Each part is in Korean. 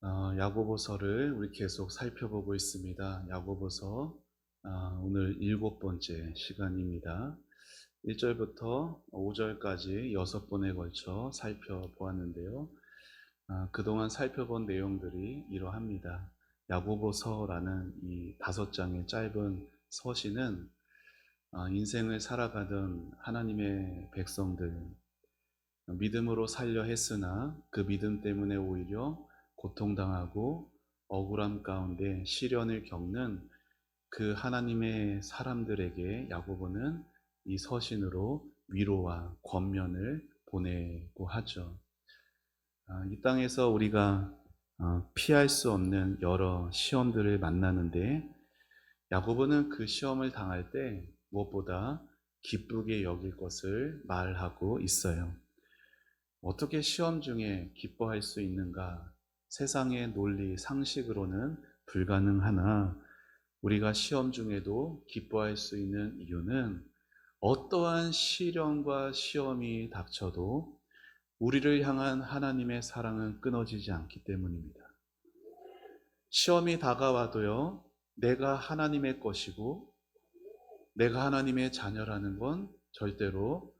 야고보서를 우리 계속 살펴보고 있습니다. 야고보서 오늘 7번째 시간입니다. 1절부터 5절까지 6번에 걸쳐 살펴보았는데요. 그동안 살펴본 내용들이 이러합니다. 야고보서라는 이 5장의 짧은 서신은 인생을 살아가던 하나님의 백성들, 믿음으로 살려 했으나 그 믿음 때문에 오히려 고통당하고 억울함 가운데 시련을 겪는 그 하나님의 사람들에게 야고보는 이 서신으로 위로와 권면을 보내고 하죠. 이 땅에서 우리가 피할 수 없는 여러 시험들을 만나는데 야고보는 그 시험을 당할 때 무엇보다 기쁘게 여길 것을 말하고 있어요. 어떻게 시험 중에 기뻐할 수 있는가? 세상의 논리, 상식으로는 불가능하나 우리가 시험 중에도 기뻐할 수 있는 이유는 어떠한 시련과 시험이 닥쳐도 우리를 향한 하나님의 사랑은 끊어지지 않기 때문입니다. 시험이 다가와도요, 내가 하나님의 것이고 내가 하나님의 자녀라는 건 절대로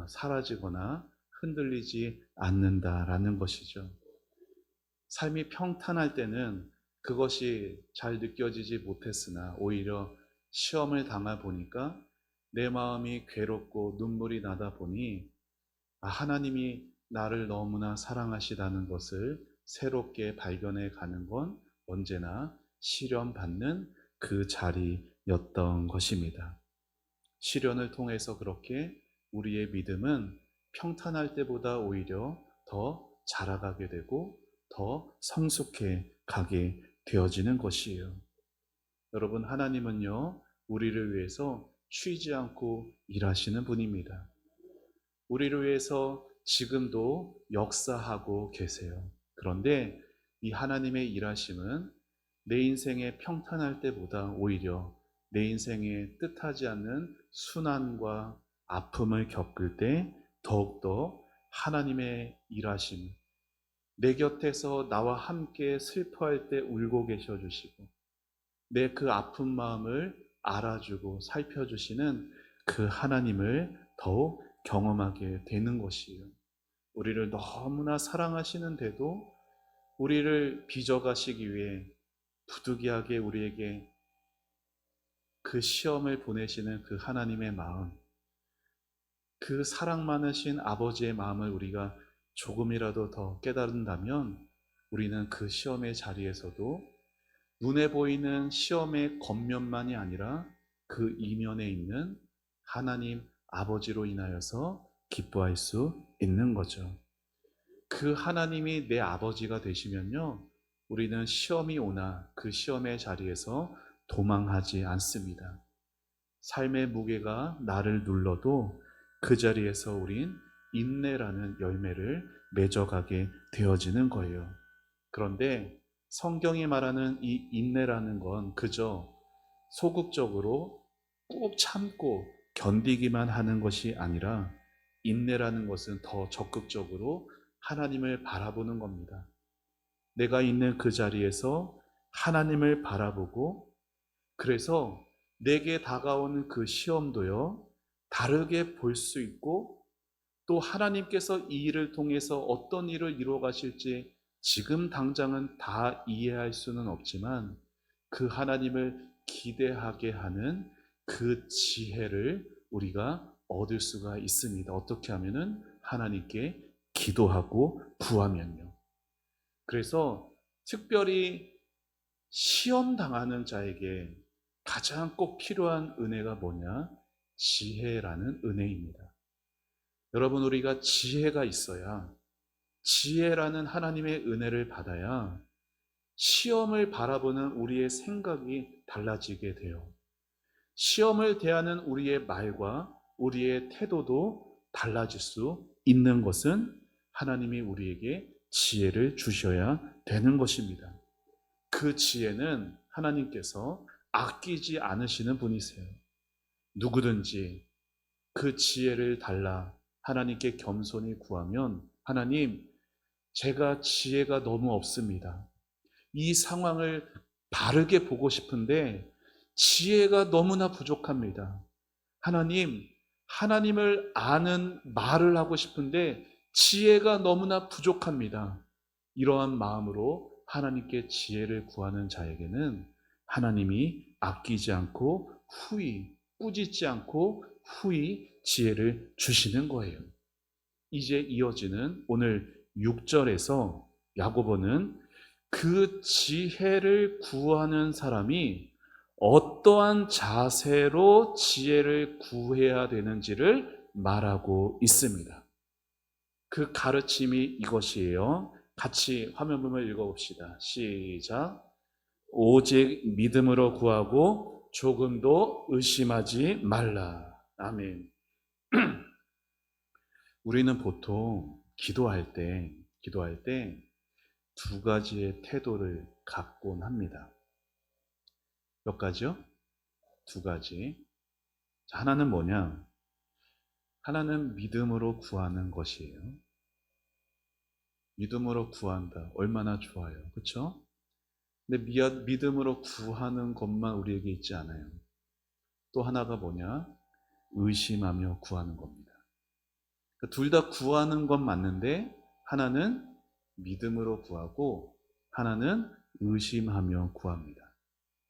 사라지거나 흔들리지 않는다라는 것이죠. 삶이 평탄할 때는 그것이 잘 느껴지지 못했으나 오히려 시험을 당하 보니까 내 마음이 괴롭고 눈물이 나다 보니 하나님이 나를 너무나 사랑하시다는 것을 새롭게 발견해 가는 건 언제나 시련받는 그 자리였던 것입니다. 시련을 통해서 그렇게 우리의 믿음은 평탄할 때보다 오히려 더 자라가게 되고 더 성숙해 가게 되어지는 것이에요. 여러분, 하나님은요, 우리를 위해서 쉬지 않고 일하시는 분입니다. 우리를 위해서 지금도 역사하고 계세요. 그런데 이 하나님의 일하심은 내 인생의 평탄할 때보다 오히려 내 인생에 뜻하지 않는 순환과 아픔을 겪을 때 더욱더 하나님의 일하심, 내 곁에서 나와 함께 슬퍼할 때 울고 계셔 주시고 내 그 아픈 마음을 알아주고 살펴주시는 그 하나님을 더욱 경험하게 되는 것이에요. 우리를 너무나 사랑하시는데도 우리를 빚어가시기 위해 부득이하게 우리에게 그 시험을 보내시는 그 하나님의 마음, 그 사랑 많으신 아버지의 마음을 우리가 조금이라도 더 깨달은다면 우리는 그 시험의 자리에서도 눈에 보이는 시험의 겉면만이 아니라 그 이면에 있는 하나님 아버지로 인하여서 기뻐할 수 있는 거죠. 그 하나님이 내 아버지가 되시면요, 우리는 시험이 오나 그 시험의 자리에서 도망하지 않습니다. 삶의 무게가 나를 눌러도 그 자리에서 우린 인내라는 열매를 맺어가게 되어지는 거예요. 그런데 성경이 말하는 이 인내라는 건 그저 소극적으로 꾹 참고 견디기만 하는 것이 아니라 인내라는 것은 더 적극적으로 하나님을 바라보는 겁니다. 내가 있는 그 자리에서 하나님을 바라보고 그래서 내게 다가오는 그 시험도요, 다르게 볼 수 있고 또 하나님께서 이 일을 통해서 어떤 일을 이루어 가실지 지금 당장은 다 이해할 수는 없지만 그 하나님을 기대하게 하는 그 지혜를 우리가 얻을 수가 있습니다. 어떻게 하면은 하나님께 기도하고 구하면요. 그래서 특별히 시험 당하는 자에게 가장 꼭 필요한 은혜가 뭐냐? 지혜라는 은혜입니다. 여러분, 우리가 지혜가 있어야, 지혜라는 하나님의 은혜를 받아야 시험을 바라보는 우리의 생각이 달라지게 돼요. 시험을 대하는 우리의 말과 우리의 태도도 달라질 수 있는 것은 하나님이 우리에게 지혜를 주셔야 되는 것입니다. 그 지혜는 하나님께서 아끼지 않으시는 분이세요. 누구든지 그 지혜를 달라 하나님께 겸손히 구하면 하나님, 제가 지혜가 너무 없습니다. 이 상황을 바르게 보고 싶은데 지혜가 너무나 부족합니다. 하나님을 아는 말을 하고 싶은데 지혜가 너무나 부족합니다. 이러한 마음으로 하나님께 지혜를 구하는 자에게는 하나님이 아끼지 않고 꾸짖지 않고 후히 지혜를 주시는 거예요. 이제 이어지는 오늘 6절에서 야고보는 그 지혜를 구하는 사람이 어떠한 자세로 지혜를 구해야 되는지를 말하고 있습니다. 그 가르침이 이것이에요. 같이 화면 보면 읽어봅시다. 시작. 오직 믿음으로 구하고 조금도 의심하지 말라. 아멘. 우리는 보통 기도할 때 두 가지의 태도를 갖곤 합니다. 몇 가지요? 두 가지. 하나는 뭐냐? 하나는 믿음으로 구하는 것이에요. 믿음으로 구한다. 얼마나 좋아요. 그렇죠? 근데 믿음으로 구하는 것만 우리에게 있지 않아요. 또 하나가 뭐냐? 의심하며 구하는 겁니다. 둘 다 구하는 건 맞는데 하나는 믿음으로 구하고 하나는 의심하며 구합니다.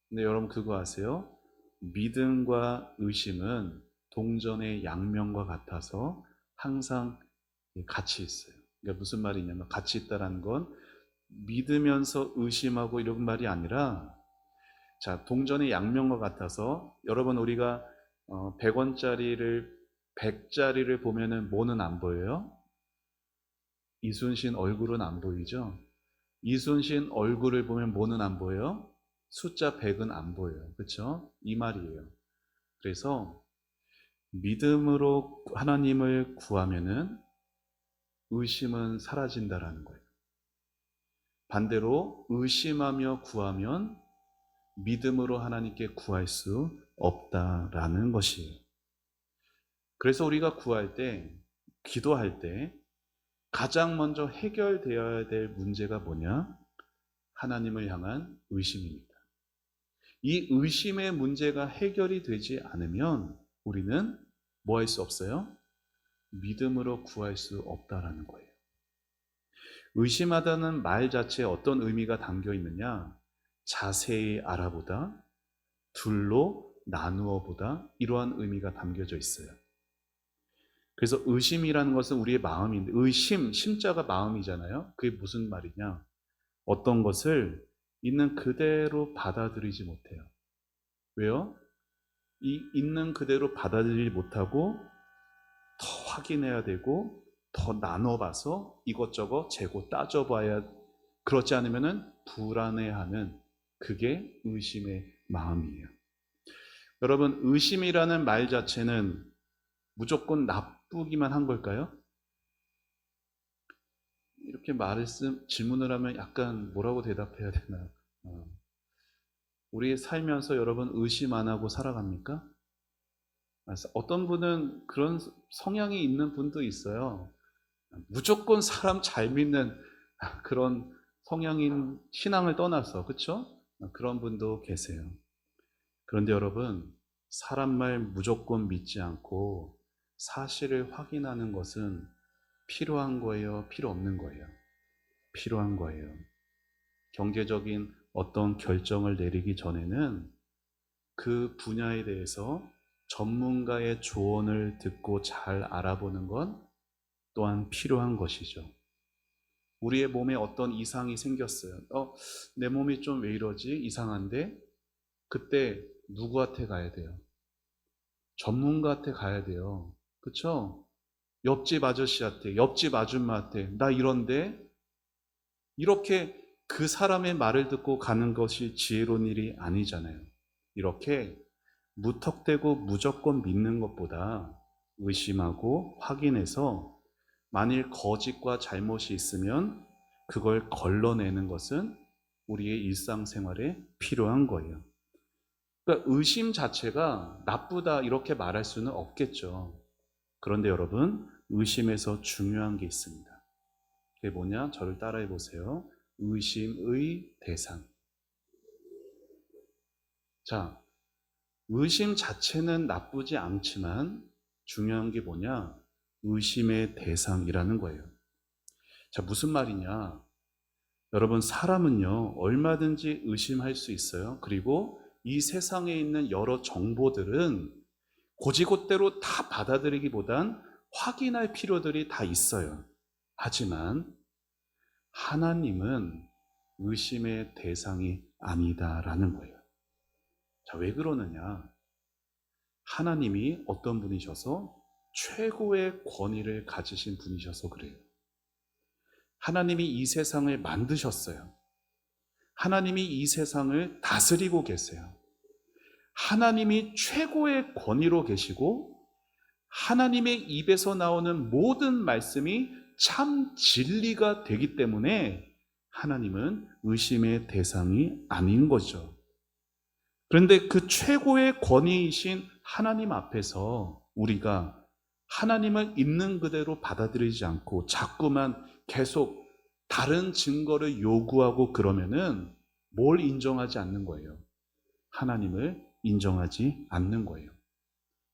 근데 여러분 그거 아세요? 믿음과 의심은 동전의 양면과 같아서 항상 같이 있어요. 그러니까 무슨 말이냐면 같이 있다라는 건 믿으면서 의심하고 이런 말이 아니라, 자, 동전의 양면과 같아서 여러분 우리가 100원짜리를 100짜리를 보면은 뭐는 안 보여요? 이순신 얼굴은 안 보이죠? 이순신 얼굴을 보면 뭐는 안 보여요? 숫자 100은 안 보여요. 그렇죠? 이 말이에요. 그래서 믿음으로 하나님을 구하면은 의심은 사라진다라는 거예요. 반대로 의심하며 구하면 믿음으로 하나님께 구할 수 없다라는 것이에요. 그래서 우리가 구할 때, 기도할 때 가장 먼저 해결되어야 될 문제가 뭐냐? 하나님을 향한 의심입니다. 이 의심의 문제가 해결이 되지 않으면 우리는 뭐 할 수 없어요? 믿음으로 구할 수 없다라는 거예요. 의심하다는 말 자체에 어떤 의미가 담겨 있느냐? 자세히 알아보다, 둘로 나누어 보다, 이러한 의미가 담겨져 있어요. 그래서 의심이라는 것은 우리의 마음인데, 심자가 마음이잖아요. 그게 무슨 말이냐? 어떤 것을 있는 그대로 받아들이지 못해요. 왜요? 이 있는 그대로 받아들이지 못하고 더 확인해야 되고 더 나눠봐서 이것저것 재고 따져봐야, 그렇지 않으면 불안해하는, 그게 의심의 마음이에요. 여러분, 의심이라는 말 자체는 무조건 나쁘기만 한 걸까요? 이렇게 질문을 하면 약간 뭐라고 대답해야 되나요? 우리 살면서 여러분 의심 안 하고 살아갑니까? 어떤 분은 그런 성향이 있는 분도 있어요. 무조건 사람 잘 믿는 그런 성향인 신앙을 떠나서, 그렇죠? 그런 분도 계세요. 그런데 여러분, 사람 말 무조건 믿지 않고 사실을 확인하는 것은 필요한 거예요? 필요 없는 거예요? 필요한 거예요. 경제적인 어떤 결정을 내리기 전에는 그 분야에 대해서 전문가의 조언을 듣고 잘 알아보는 건 또한 필요한 것이죠. 우리의 몸에 어떤 이상이 생겼어요. 내 몸이 좀 왜 이러지? 이상한데? 그때 누구한테 가야 돼요? 전문가한테 가야 돼요. 그쵸? 옆집 아저씨한테, 옆집 아줌마한테, 나 이런데? 이렇게 그 사람의 말을 듣고 가는 것이 지혜로운 일이 아니잖아요. 이렇게 무턱대고 무조건 믿는 것보다 의심하고 확인해서 만일 거짓과 잘못이 있으면 그걸 걸러내는 것은 우리의 일상생활에 필요한 거예요. 그러니까 의심 자체가 나쁘다 이렇게 말할 수는 없겠죠. 그런데 여러분, 의심에서 중요한 게 있습니다. 그게 뭐냐? 저를 따라해 보세요. 의심의 대상. 자, 의심 자체는 나쁘지 않지만 중요한 게 뭐냐? 의심의 대상이라는 거예요. 자, 무슨 말이냐? 여러분, 사람은요, 얼마든지 의심할 수 있어요. 그리고 이 세상에 있는 여러 정보들은 곧이곧대로 다 받아들이기보단 확인할 필요들이 다 있어요. 하지만 하나님은 의심의 대상이 아니다라는 거예요. 자, 왜 그러느냐? 하나님이 어떤 분이셔서 최고의 권위를 가지신 분이셔서 그래요. 하나님이 이 세상을 만드셨어요. 하나님이 이 세상을 다스리고 계세요. 하나님이 최고의 권위로 계시고 하나님의 입에서 나오는 모든 말씀이 참 진리가 되기 때문에 하나님은 의심의 대상이 아닌 거죠. 그런데 그 최고의 권위이신 하나님 앞에서 우리가 하나님을 있는 그대로 받아들이지 않고 자꾸만 계속 다른 증거를 요구하고 그러면은 뭘 인정하지 않는 거예요? 하나님을 인정하지 않는 거예요.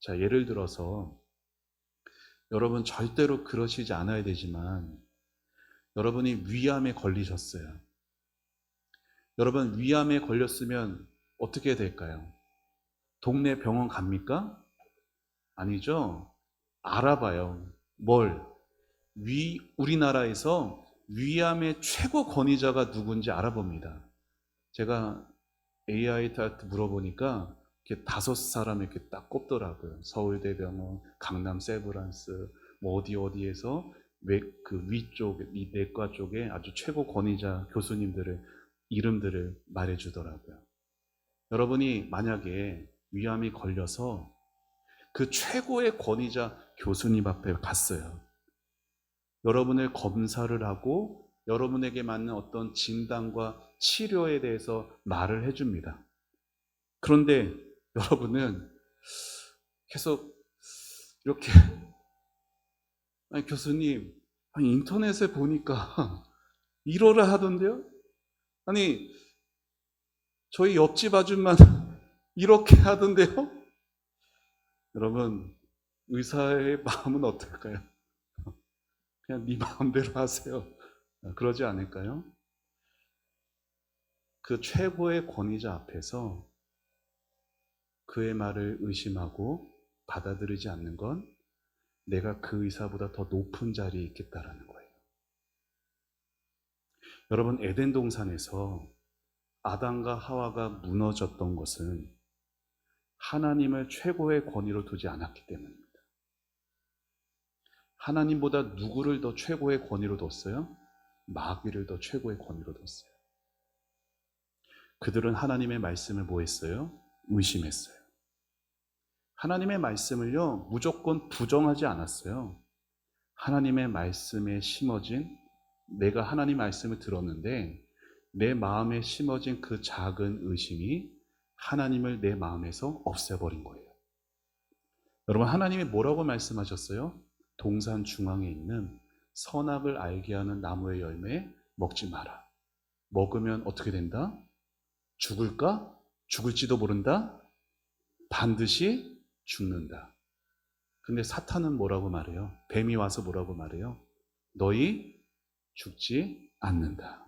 자, 예를 들어서 여러분 절대로 그러시지 않아야 되지만 여러분이 위암에 걸리셨어요. 여러분 위암에 걸렸으면 어떻게 될까요? 동네 병원 갑니까? 아니죠. 알아봐요. 뭘? 우리나라에서 위암의 최고 권위자가 누군지 알아봅니다. 제가 AI한테 물어보니까 이렇게 5사람 이렇게 딱 꼽더라고요. 서울대병원, 강남 세브란스, 뭐 어디에서 그 위쪽, 이 내과 쪽에 아주 최고 권위자 교수님들을 이름들을 말해주더라고요. 여러분이 만약에 위암이 걸려서 그 최고의 권위자 교수님 앞에 갔어요. 여러분을 검사를 하고 여러분에게 맞는 어떤 진단과 치료에 대해서 말을 해줍니다. 그런데 여러분은 계속 이렇게 아니 교수님 아니 인터넷에 보니까 이러라 하던데요? 아니 저희 옆집 아줌마는 이렇게 하던데요? 여러분 의사의 마음은 어떨까요? 그냥 네 마음대로 하세요. 그러지 않을까요? 그 최고의 권위자 앞에서 그의 말을 의심하고 받아들이지 않는 건 내가 그 의사보다 더 높은 자리에 있겠다라는 거예요. 여러분 에덴 동산에서 아담과 하와가 무너졌던 것은 하나님을 최고의 권위로 두지 않았기 때문입니다. 하나님보다 누구를 더 최고의 권위로 뒀어요? 마귀를 더 최고의 권위로 뒀어요. 그들은 하나님의 말씀을 뭐 했어요? 의심했어요. 하나님의 말씀을요, 무조건 부정하지 않았어요. 하나님의 말씀에 심어진, 내가 하나님 말씀을 들었는데 내 마음에 심어진 그 작은 의심이 하나님을 내 마음에서 없애버린 거예요. 여러분 하나님이 뭐라고 말씀하셨어요? 동산 중앙에 있는 선악을 알게 하는 나무의 열매 먹지 마라. 먹으면 어떻게 된다? 죽을까? 죽을지도 모른다? 반드시 죽는다. 근데 사탄은 뭐라고 말해요? 뱀이 와서 뭐라고 말해요? 너희 죽지 않는다.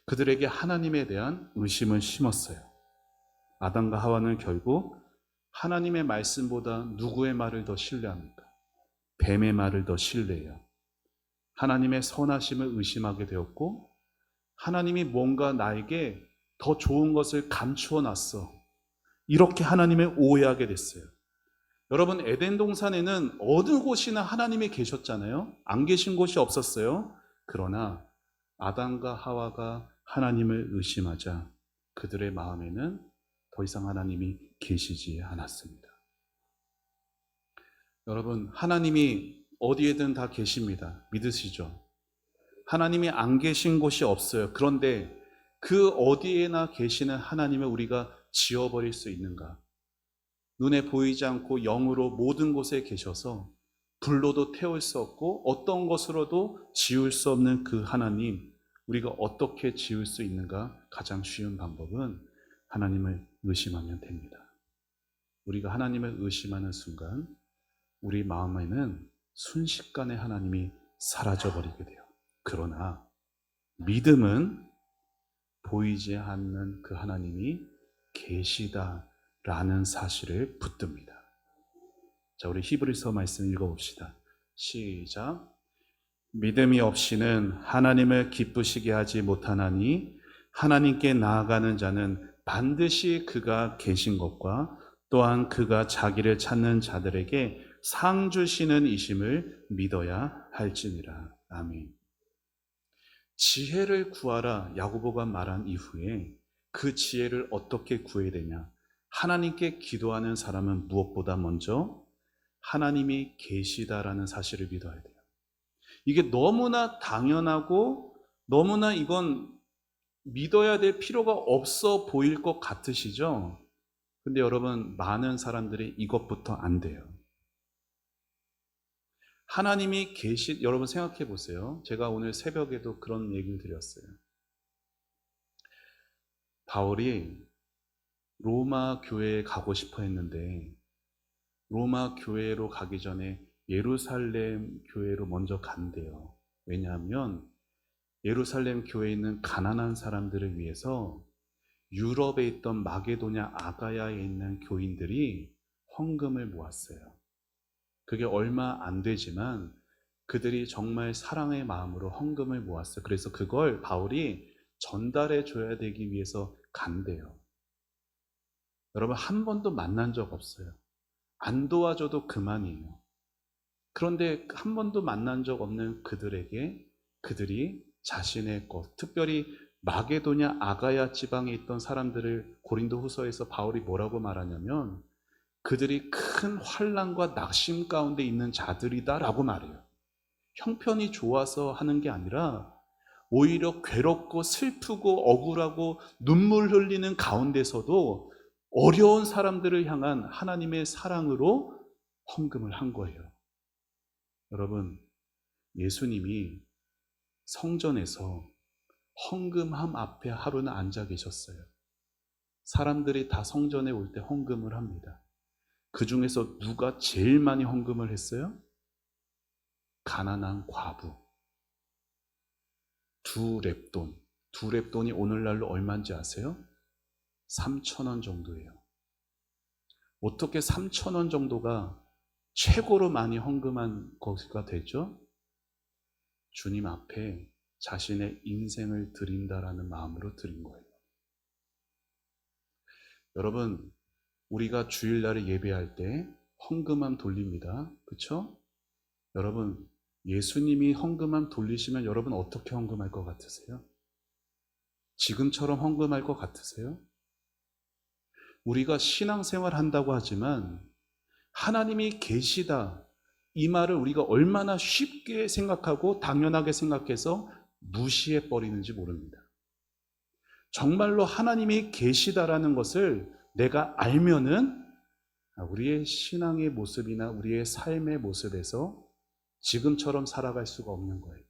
그들에게 하나님에 대한 의심을 심었어요. 아담과 하와는 결국 하나님의 말씀보다 누구의 말을 더 신뢰합니까? 뱀의 말을 더 신뢰해요. 하나님의 선하심을 의심하게 되었고 하나님이 뭔가 나에게 더 좋은 것을 감추어 놨어. 이렇게 하나님을 오해하게 됐어요. 여러분 에덴 동산에는 어느 곳이나 하나님이 계셨잖아요. 안 계신 곳이 없었어요. 그러나 아담과 하와가 하나님을 의심하자 그들의 마음에는 더 이상 하나님이 계시지 않았습니다. 여러분 하나님이 어디에든 다 계십니다. 믿으시죠? 하나님이 안 계신 곳이 없어요. 그런데 그 어디에나 계시는 하나님을 우리가 지워버릴 수 있는가? 눈에 보이지 않고 영으로 모든 곳에 계셔서 불로도 태울 수 없고 어떤 것으로도 지울 수 없는 그 하나님, 우리가 어떻게 지을 수 있는가? 가장 쉬운 방법은 하나님을 의심하면 됩니다. 우리가 하나님을 의심하는 순간 우리 마음에는 순식간에 하나님이 사라져버리게 돼요. 그러나 믿음은 보이지 않는 그 하나님이 계시다라는 사실을 붙듭니다. 자, 우리 히브리서 말씀 읽어봅시다. 시작. 믿음이 없이는 하나님을 기쁘시게 하지 못하나니 하나님께 나아가는 자는 반드시 그가 계신 것과 또한 그가 자기를 찾는 자들에게 상 주시는 이심을 믿어야 할지니라. 아멘. 지혜를 구하라 야고보가 말한 이후에 그 지혜를 어떻게 구해야 되냐? 하나님께 기도하는 사람은 무엇보다 먼저 하나님이 계시다라는 사실을 믿어야 돼요. 이게 너무나 당연하고 너무나 이건 믿어야 될 필요가 없어 보일 것 같으시죠? 근데 여러분, 많은 사람들이 이것부터 안 돼요. 하나님이 여러분 생각해 보세요. 제가 오늘 새벽에도 그런 얘기를 드렸어요. 바울이 로마 교회에 가고 싶어 했는데 로마 교회로 가기 전에 예루살렘 교회로 먼저 간대요. 왜냐하면 예루살렘 교회에 있는 가난한 사람들을 위해서 유럽에 있던 마게도냐 아가야에 있는 교인들이 헌금을 모았어요. 그게 얼마 안 되지만 그들이 정말 사랑의 마음으로 헌금을 모았어요. 그래서 그걸 바울이 전달해 줘야 되기 위해서 간대요. 여러분, 한 번도 만난 적 없어요. 안 도와줘도 그만이에요. 그런데 한 번도 만난 적 없는 그들에게 그들이 자신의 것, 특별히 마게도냐 아가야 지방에 있던 사람들을 고린도 후서에서 바울이 뭐라고 말하냐면 그들이 큰 환난과 낙심 가운데 있는 자들이다라고 말해요. 형편이 좋아서 하는 게 아니라 오히려 괴롭고 슬프고 억울하고 눈물 흘리는 가운데서도 어려운 사람들을 향한 하나님의 사랑으로 헌금을 한 거예요. 여러분, 예수님이 성전에서 헌금함 앞에 하루는 앉아 계셨어요. 사람들이 다 성전에 올 때 헌금을 합니다. 그 중에서 누가 제일 많이 헌금을 했어요? 가난한 과부. 2렙돈. 2렙돈이 오늘날로 얼마인지 아세요? 3,000원 정도예요. 어떻게 3,000원 정도가 최고로 많이 헌금한 것가 되죠? 주님 앞에 자신의 인생을 드린다라는 마음으로 드린 거예요. 여러분, 우리가 주일날에 예배할 때 헌금함 돌립니다. 그렇죠? 여러분, 예수님이 헌금함 돌리시면 여러분 어떻게 헌금할 것 같으세요? 지금처럼 헌금할 것 같으세요? 우리가 신앙생활 한다고 하지만 하나님이 계시다, 이 말을 우리가 얼마나 쉽게 생각하고 당연하게 생각해서 무시해 버리는지 모릅니다. 정말로 하나님이 계시다라는 것을 내가 알면은 우리의 신앙의 모습이나 우리의 삶의 모습에서 지금처럼 살아갈 수가 없는 거예요.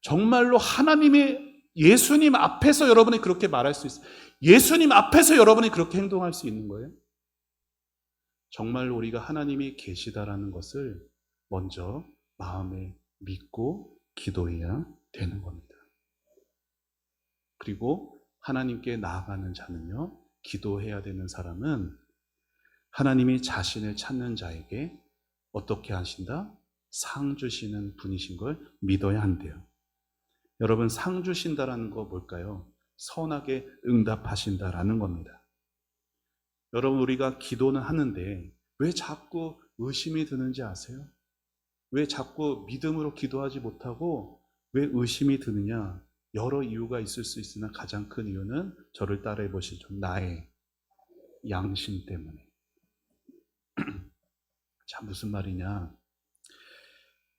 정말로 예수님 앞에서 여러분이 그렇게 말할 수 있어요. 예수님 앞에서 여러분이 그렇게 행동할 수 있는 거예요. 정말로 우리가 하나님이 계시다라는 것을 먼저 마음에 믿고 기도해야 되는 겁니다. 그리고 하나님께 나아가는 자는요, 기도해야 되는 사람은 하나님이 자신을 찾는 자에게 어떻게 하신다? 상 주시는 분이신 걸 믿어야 한대요. 여러분, 상 주신다라는 거 뭘까요? 선하게 응답하신다라는 겁니다. 여러분, 우리가 기도는 하는데 왜 자꾸 의심이 드는지 아세요? 왜 자꾸 믿음으로 기도하지 못하고 왜 의심이 드느냐? 여러 이유가 있을 수 있으나 가장 큰 이유는 저를 따라해 보시죠. 나의 양심 때문에. 자, 무슨 말이냐?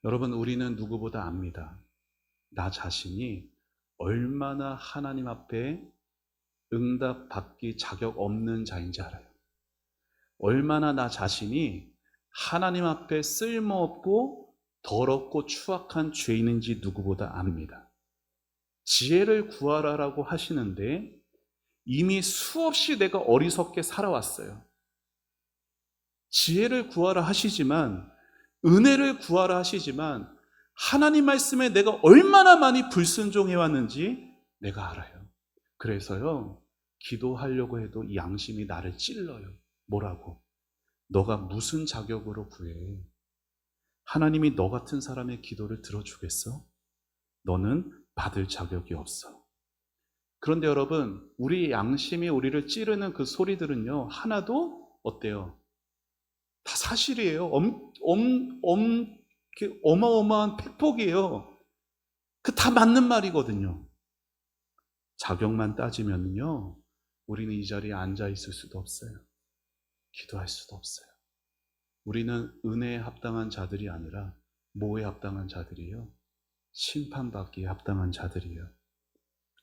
여러분, 우리는 누구보다 압니다. 나 자신이 얼마나 하나님 앞에 응답받기 자격 없는 자인지 알아요. 얼마나 나 자신이 하나님 앞에 쓸모없고 더럽고 추악한 죄인인지 누구보다 압니다. 지혜를 구하라라고 하시는데 이미 수없이 내가 어리석게 살아왔어요. 지혜를 구하라 하시지만, 은혜를 구하라 하시지만, 하나님 말씀에 내가 얼마나 많이 불순종해 왔는지 내가 알아요. 그래서요, 기도하려고 해도 이 양심이 나를 찔러요. 뭐라고? 너가 무슨 자격으로 구해? 하나님이 너 같은 사람의 기도를 들어주겠어? 너는 받을 자격이 없어. 그런데 여러분, 우리 양심이 우리를 찌르는 그 소리들은요, 하나도 어때요? 다 사실이에요. 어마어마한 팩폭이에요. 그 다 맞는 말이거든요. 자격만 따지면요, 우리는 이 자리에 앉아 있을 수도 없어요. 기도할 수도 없어요. 우리는 은혜에 합당한 자들이 아니라 뭐에 합당한 자들이에요? 심판받기에 합당한 자들이에요.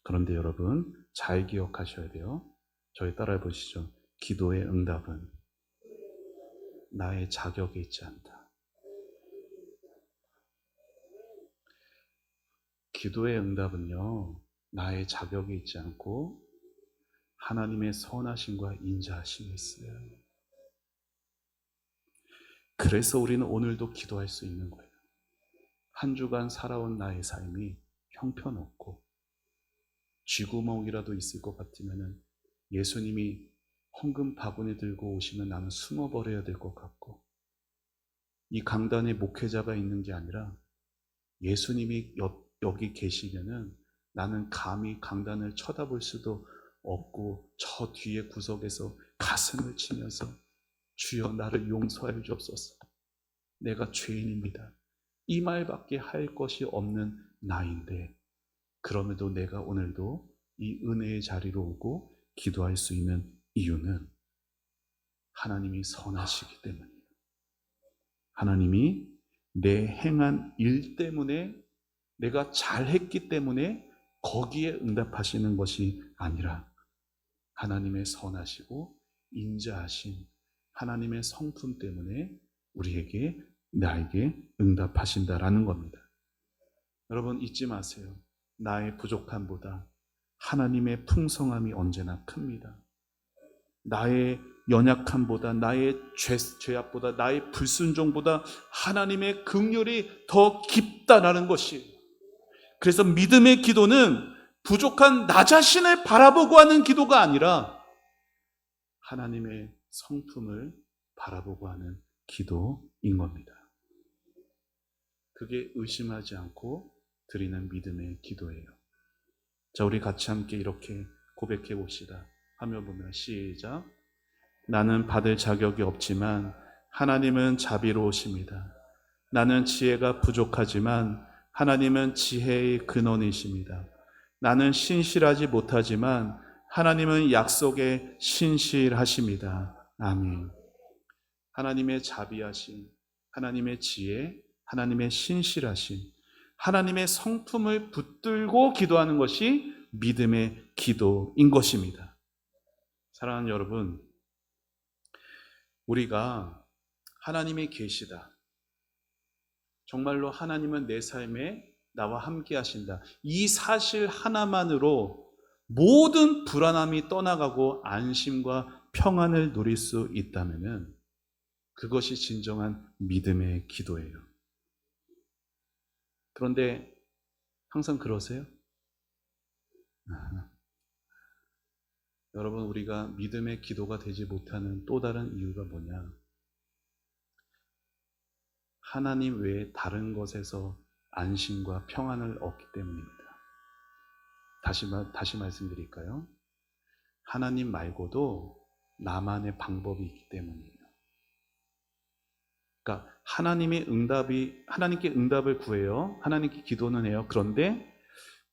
그런데 여러분, 잘 기억하셔야 돼요. 저희 따라해 보시죠. 기도의 응답은 나의 자격에 있지 않다. 기도의 응답은요, 나의 자격에 있지 않고 하나님의 선하심과 인자하심이 있어요. 그래서 우리는 오늘도 기도할 수 있는 거예요. 한 주간 살아온 나의 삶이 형편없고 쥐구멍이라도 있을 것 같으면 예수님이 헌금 바구니 들고 오시면 나는 숨어버려야 될 것 같고, 이 강단에 목회자가 있는 게 아니라 예수님이 여기 계시면은 나는 감히 강단을 쳐다볼 수도 없고 저 뒤에 구석에서 가슴을 치면서 주여 나를 용서하여 주옵소서. 내가 죄인입니다. 이 말밖에 할 것이 없는 나인데, 그럼에도 내가 오늘도 이 은혜의 자리로 오고 기도할 수 있는 이유는 하나님이 선하시기 때문이에요. 하나님이 내 행한 일 때문에, 내가 잘했기 때문에 거기에 응답하시는 것이 아니라 하나님의 선하시고 인자하신 하나님의 성품 때문에 나에게 응답하신다라는 겁니다. 여러분 잊지 마세요. 나의 부족함보다 하나님의 풍성함이 언제나 큽니다. 나의 연약함보다, 나의 죄악보다, 나의 불순종보다 하나님의 긍휼이 더 깊다라는 것이. 그래서 믿음의 기도는 부족한 나 자신을 바라보고 하는 기도가 아니라 하나님의 성품을 바라보고 하는 기도인 겁니다. 그게 의심하지 않고 드리는 믿음의 기도예요. 자, 우리 같이 함께 이렇게 고백해 봅시다. 화면 보면 시작. 나는 받을 자격이 없지만 하나님은 자비로우십니다. 나는 지혜가 부족하지만 하나님은 지혜의 근원이십니다. 나는 신실하지 못하지만 하나님은 약속에 신실하십니다. 아멘. 하나님의 자비하심, 하나님의 지혜, 하나님의 신실하심, 하나님의 성품을 붙들고 기도하는 것이 믿음의 기도인 것입니다. 사랑하는 여러분, 우리가 하나님이 계시다, 정말로 하나님은 내 삶에 나와 함께 하신다, 이 사실 하나만으로 모든 불안함이 떠나가고 안심과 평안을 누릴 수 있다면 그것이 진정한 믿음의 기도예요. 그런데 항상 그러세요? 여러분, 우리가 믿음의 기도가 되지 못하는 또 다른 이유가 뭐냐? 하나님 외에 다른 것에서 안심과 평안을 얻기 때문입니다. 다시 말씀드릴까요? 하나님 말고도 나만의 방법이 있기 때문이에요. 그러니까 하나님께 응답을 구해요. 하나님께 기도는 해요. 그런데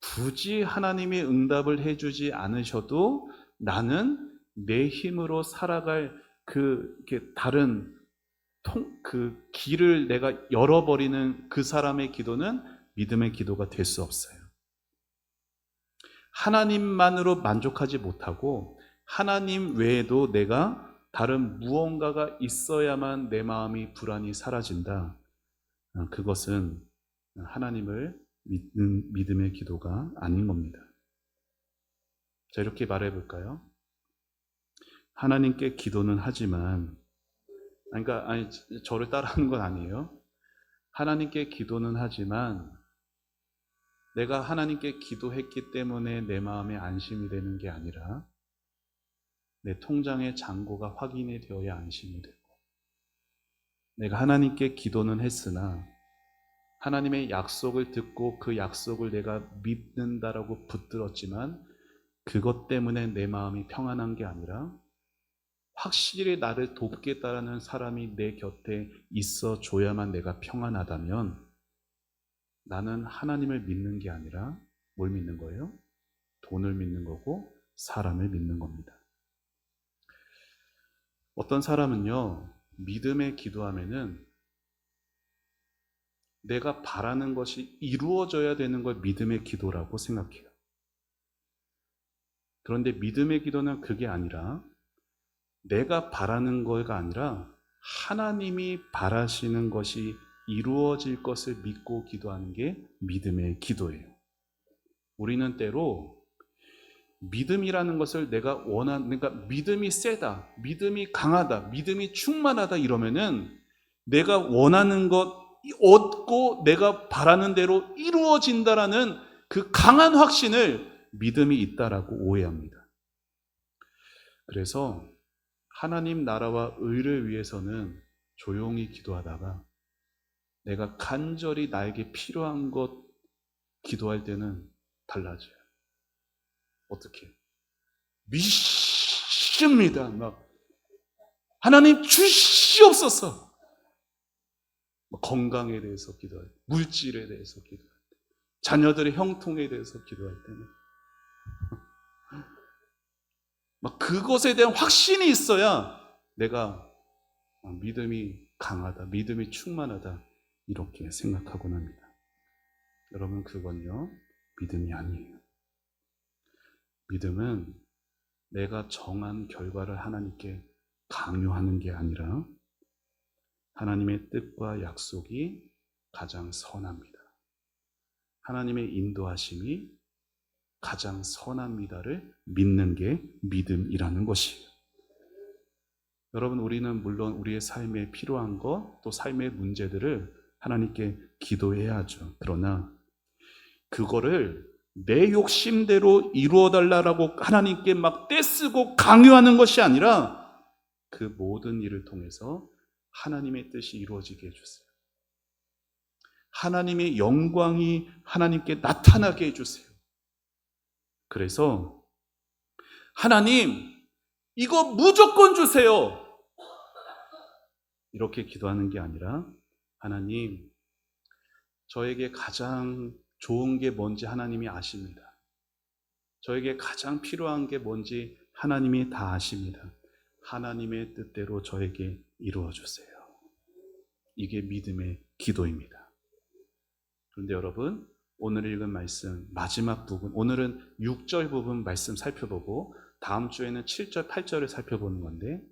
굳이 하나님이 응답을 해주지 않으셔도 나는 내 힘으로 살아갈 다른 그 길을 내가 열어버리는 그 사람의 기도는 믿음의 기도가 될 수 없어요. 하나님만으로 만족하지 못하고 하나님 외에도 내가 다른 무언가가 있어야만 내 마음이 불안이 사라진다. 그것은 하나님을 믿음의 기도가 아닌 겁니다. 자, 이렇게 말해 볼까요? 하나님께 기도는 하지만, 저를 따라하는 건 아니에요. 하나님께 기도는 하지만 내가 하나님께 기도했기 때문에 내 마음에 안심이 되는 게 아니라 내 통장의 잔고가 확인이 되어야 안심이 되고, 내가 하나님께 기도는 했으나 하나님의 약속을 듣고 그 약속을 내가 믿는다라고 붙들었지만 그것 때문에 내 마음이 평안한 게 아니라 확실히 나를 돕겠다라는 사람이 내 곁에 있어 줘야만 내가 평안하다면 나는 하나님을 믿는 게 아니라 뭘 믿는 거예요? 돈을 믿는 거고 사람을 믿는 겁니다. 어떤 사람은요, 믿음의 기도하면은 내가 바라는 것이 이루어져야 되는 걸 믿음의 기도라고 생각해요. 그런데 믿음의 기도는 그게 아니라 내가 바라는 거가 아니라 하나님이 바라시는 것이 이루어질 것을 믿고 기도하는 게 믿음의 기도예요. 우리는 때로 믿음이라는 것을 내가 그러니까 믿음이 세다, 믿음이 강하다, 믿음이 충만하다 이러면은 내가 원하는 것 얻고 내가 바라는 대로 이루어진다라는 그 강한 확신을 믿음이 있다라고 오해합니다. 그래서 하나님 나라와 의를 위해서는 조용히 기도하다가 내가 간절히 나에게 필요한 것 기도할 때는 달라져요. 어떻게? 믿습니다. 막 하나님 주시옵소서. 건강에 대해서 기도할 때, 물질에 대해서 기도할 때, 자녀들의 형통에 대해서 기도할 때는 막 그것에 대한 확신이 있어야 내가 믿음이 강하다, 믿음이 충만하다 이렇게 생각하곤 합니다. 여러분, 그건요 믿음이 아니에요. 믿음은 내가 정한 결과를 하나님께 강요하는 게 아니라 하나님의 뜻과 약속이 가장 선합니다. 하나님의 인도하심이 가장 선합니다를 믿는 게 믿음이라는 것이에요. 여러분, 우리는 물론 우리의 삶에 필요한 것, 또 삶의 문제들을 하나님께 기도해야 하죠. 그러나 그거를 내 욕심대로 이루어달라고 하나님께 막 떼쓰고 강요하는 것이 아니라 그 모든 일을 통해서 하나님의 뜻이 이루어지게 해주세요. 하나님의 영광이 하나님께 나타나게 해주세요. 그래서 하나님, 이거 무조건 주세요. 이렇게 기도하는 게 아니라 하나님, 저에게 가장 좋은 게 뭔지 하나님이 아십니다. 저에게 가장 필요한 게 뭔지 하나님이 다 아십니다. 하나님의 뜻대로 저에게 이루어 주세요. 이게 믿음의 기도입니다. 그런데 여러분, 오늘 읽은 말씀 마지막 부분, 오늘은 6절 부분 말씀 살펴보고 다음 주에는 7절, 8절을 살펴보는 건데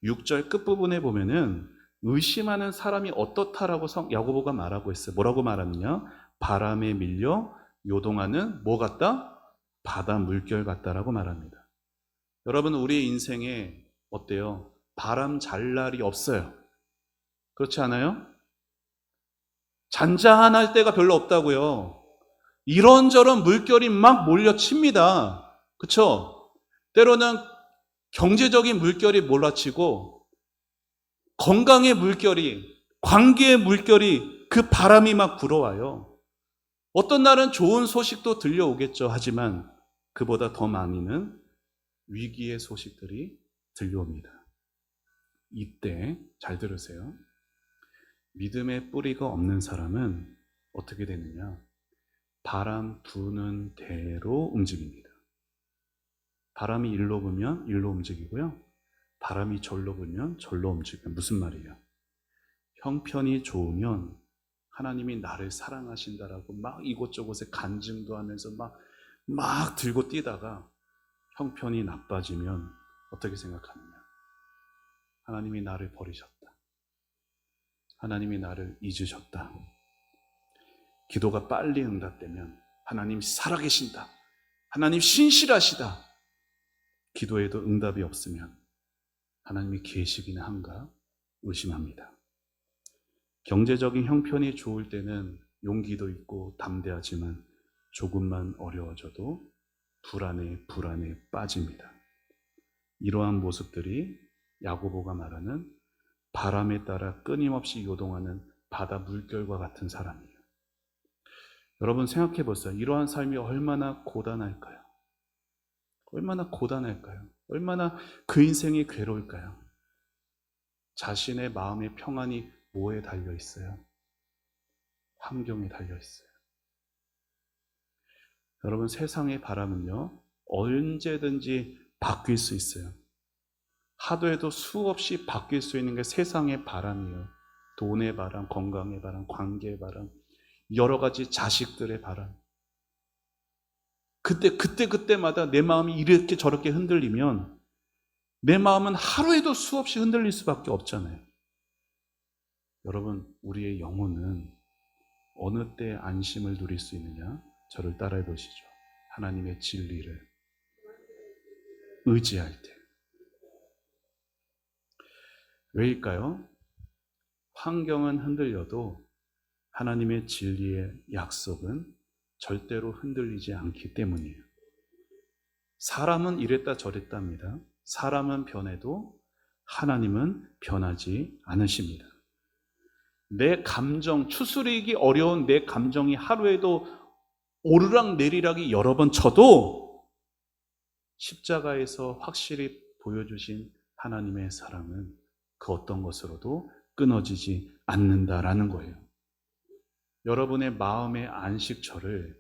6절 끝부분에 보면은 의심하는 사람이 어떻다라고 야고보가 말하고 있어요. 뭐라고 말하느냐? 바람에 밀려 요동하는 뭐 같다? 바다 물결 같다라고 말합니다. 여러분, 우리의 인생에 어때요? 바람 잘 날이 없어요. 그렇지 않아요? 잔잔할 때가 별로 없다고요. 이런저런 물결이 막 몰려칩니다. 그렇죠? 때로는 경제적인 물결이 몰아치고 건강의 물결이, 관계의 물결이, 그 바람이 막 불어와요. 어떤 날은 좋은 소식도 들려오겠죠. 하지만 그보다 더 많이는 위기의 소식들이 들려옵니다. 이때 잘 들으세요. 믿음의 뿌리가 없는 사람은 어떻게 되느냐? 바람 부는 대로 움직입니다. 바람이 일로 불면 일로 움직이고요. 바람이 절로 불면 절로 움직여요. 무슨 말이에요? 형편이 좋으면 하나님이 나를 사랑하신다라고 막 이곳저곳에 간증도 하면서 막 들고 뛰다가 형편이 나빠지면 어떻게 생각하느냐? 하나님이 나를 버리셨다. 하나님이 나를 잊으셨다. 기도가 빨리 응답되면 하나님 살아계신다, 하나님 신실하시다, 기도에도 응답이 없으면 하나님이 계시기는 한가 의심합니다. 경제적인 형편이 좋을 때는 용기도 있고 담대하지만 조금만 어려워져도 불안에 빠집니다. 이러한 모습들이 야고보가 말하는 바람에 따라 끊임없이 요동하는 바다 물결과 같은 사람이에요. 여러분 생각해 보세요. 이러한 삶이 얼마나 고단할까요? 얼마나 고단할까요? 얼마나 그 인생이 괴로울까요? 자신의 마음의 평안이 뭐에 달려 있어요? 환경에 달려 있어요. 여러분 세상의 바람은요 언제든지 바뀔 수 있어요. 하루에도 수없이 바뀔 수 있는 게 세상의 바람이에요. 돈의 바람, 건강의 바람, 관계의 바람, 여러 가지 자식들의 바람. 그때마다 내 마음이 이렇게 저렇게 흔들리면 내 마음은 하루에도 수없이 흔들릴 수밖에 없잖아요. 여러분 우리의 영혼은 어느 때 안심을 누릴 수 있느냐? 저를 따라해 보시죠. 하나님의 진리를 의지할 때. 왜일까요? 환경은 흔들려도 하나님의 진리의 약속은 절대로 흔들리지 않기 때문이에요. 사람은 이랬다 저랬다 합니다. 사람은 변해도 하나님은 변하지 않으십니다. 내 감정, 추스리기 어려운 내 감정이 하루에도 오르락 내리락이 여러 번 쳐도 십자가에서 확실히 보여주신 하나님의 사랑은 그 어떤 것으로도 끊어지지 않는다라는 거예요. 여러분의 마음의 안식처를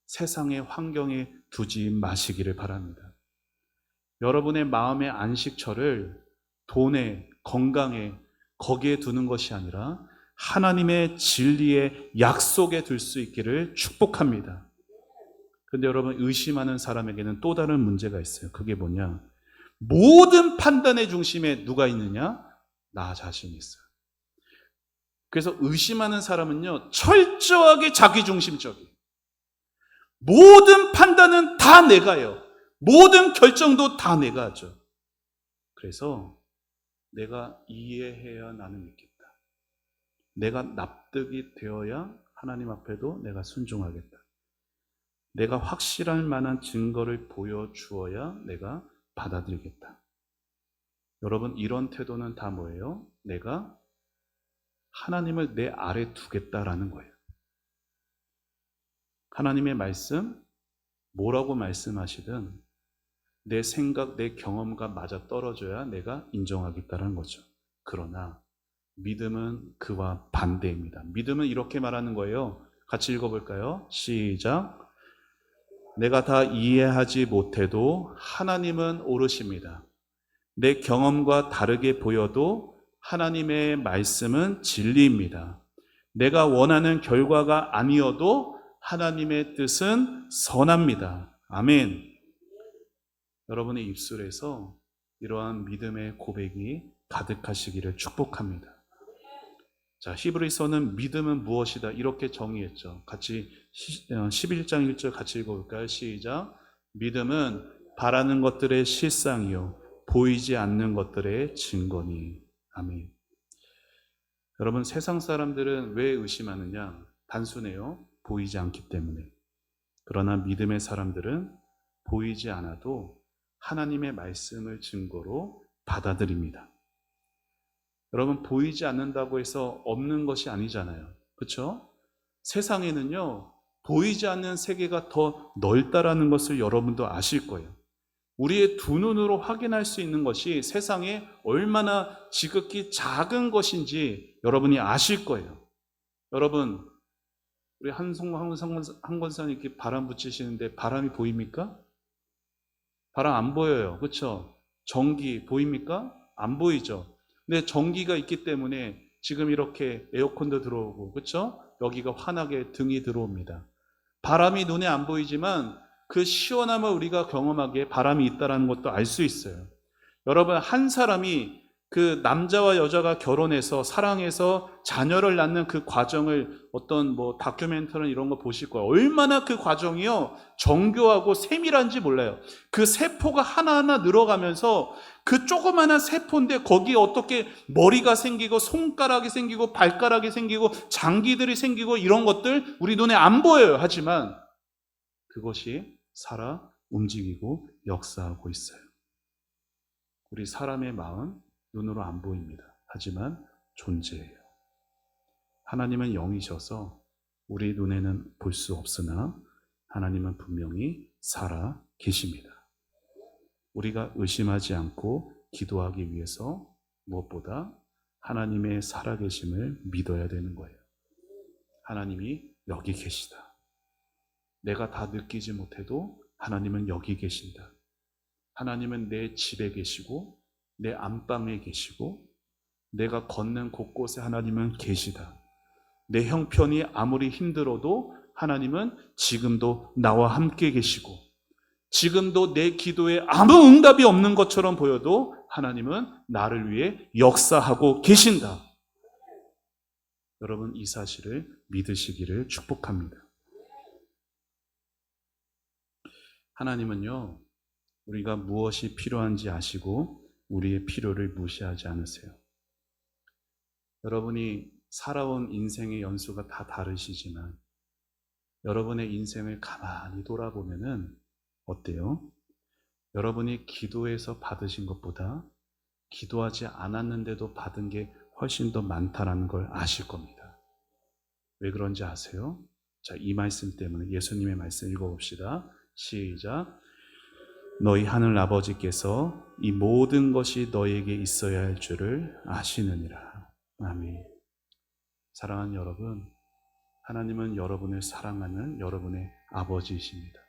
세상의 환경에 두지 마시기를 바랍니다. 여러분의 마음의 안식처를 돈에, 건강에, 거기에 두는 것이 아니라 하나님의 진리의 약속에 둘 수 있기를 축복합니다. 그런데 여러분 의심하는 사람에게는 또 다른 문제가 있어요. 그게 뭐냐? 모든 판단의 중심에 누가 있느냐? 나 자신이 있어요. 그래서 의심하는 사람은요 철저하게 자기중심적이에요. 모든 판단은 다 내가요. 모든 결정도 다 내가 하죠. 그래서 내가 이해해야 나는 믿겠다. 내가 납득이 되어야 하나님 앞에도 내가 순종하겠다. 내가 확실할 만한 증거를 보여주어야 내가 받아들이겠다. 여러분 이런 태도는 다 뭐예요? 내가 하나님을 내 아래 두겠다라는 거예요. 하나님의 말씀, 뭐라고 말씀하시든 내 생각, 내 경험과 맞아 떨어져야 내가 인정하겠다는 거죠. 그러나 믿음은 그와 반대입니다. 믿음은 이렇게 말하는 거예요. 같이 읽어볼까요? 시작. 내가 다 이해하지 못해도 하나님은 옳으십니다. 내 경험과 다르게 보여도 하나님의 말씀은 진리입니다. 내가 원하는 결과가 아니어도 하나님의 뜻은 선합니다. 아멘. 여러분의 입술에서 이러한 믿음의 고백이 가득하시기를 축복합니다. 자, 히브리서는 믿음은 무엇이다 이렇게 정의했죠. 같이 11장 1절 같이 읽어볼까요? 시작. 믿음은 바라는 것들의 실상이요 보이지 않는 것들의 증거니. 아멘. 여러분 세상 사람들은 왜 의심하느냐? 단순해요. 보이지 않기 때문에. 그러나 믿음의 사람들은 보이지 않아도 하나님의 말씀을 증거로 받아들입니다. 여러분 보이지 않는다고 해서 없는 것이 아니잖아요. 그렇죠? 세상에는요 보이지 않는 세계가 더 넓다라는 것을 여러분도 아실 거예요. 우리의 두 눈으로 확인할 수 있는 것이 세상에 얼마나 지극히 작은 것인지 여러분이 아실 거예요. 여러분 우리 한권사님 이렇게 바람 붙이시는데 바람이 보입니까? 바람 안 보여요. 그렇죠? 전기 보입니까? 안 보이죠. 근데 전기가 있기 때문에 지금 이렇게 에어컨도 들어오고 그렇죠? 여기가 환하게 등이 들어옵니다. 바람이 눈에 안 보이지만 그 시원함을 우리가 경험하기에 바람이 있다는 것도 알 수 있어요. 여러분 한 사람이 그 남자와 여자가 결혼해서 사랑해서 자녀를 낳는 그 과정을 어떤 뭐 다큐멘터리 이런 거 보실 거예요. 얼마나 그 과정이요 정교하고 세밀한지 몰라요. 그 세포가 하나하나 늘어가면서 그 조그마한 세포인데 거기에 어떻게 머리가 생기고 손가락이 생기고 발가락이 생기고 장기들이 생기고 이런 것들 우리 눈에 안 보여요. 하지만 그것이 살아 움직이고 역사하고 있어요. 우리 사람의 마음 눈으로 안 보입니다. 하지만 존재해요. 하나님은 영이셔서 우리 눈에는 볼 수 없으나 하나님은 분명히 살아 계십니다. 우리가 의심하지 않고 기도하기 위해서 무엇보다 하나님의 살아계심을 믿어야 되는 거예요. 하나님이 여기 계시다. 내가 다 느끼지 못해도 하나님은 여기 계신다. 하나님은 내 집에 계시고 내 안방에 계시고 내가 걷는 곳곳에 하나님은 계시다. 내 형편이 아무리 힘들어도 하나님은 지금도 나와 함께 계시고 지금도 내 기도에 아무 응답이 없는 것처럼 보여도 하나님은 나를 위해 역사하고 계신다. 여러분 이 사실을 믿으시기를 축복합니다. 하나님은요 우리가 무엇이 필요한지 아시고 우리의 필요를 무시하지 않으세요. 여러분이 살아온 인생의 연수가 다 다르시지만 여러분의 인생을 가만히 돌아보면은 어때요? 여러분이 기도해서 받으신 것보다 기도하지 않았는데도 받은 게 훨씬 더 많다는 걸 아실 겁니다. 왜 그런지 아세요? 자, 이 말씀 때문에 예수님의 말씀 읽어봅시다. 시작. 너희 하늘 아버지께서 이 모든 것이 너에게 있어야 할 줄을 아시느니라. 아멘. 사랑하는 여러분, 하나님은 여러분을 사랑하는 여러분의 아버지이십니다.